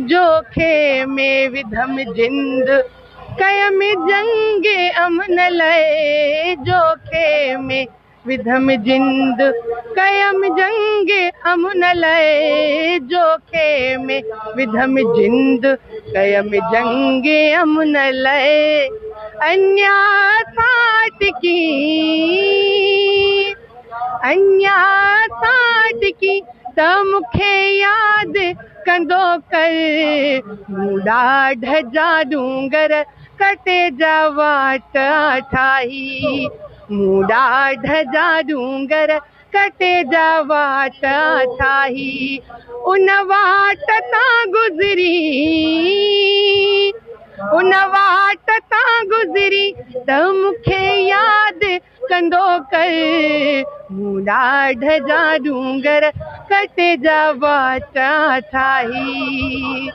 जोखे में विधम जिंद कयम जंग अमन लय। जोखे में विधम जिंद कयम जंग अमन लय। जोखे में विधम जिंद कयम जंग अमन लय। अन्या साट की त मूंखे यादि कंदो कर। मूं ॾाढ जा डूंगर कटे जा वाट ठाही। मूं ॾाढ जा डूंगर कटे जा वाट ठाही। उन वाट तां गुज़री, उन वाट तां गुज़री त मूंखे यादि कंदो कर। मूं ॾाढ जा डूंगर कटे जा वाट ठाही।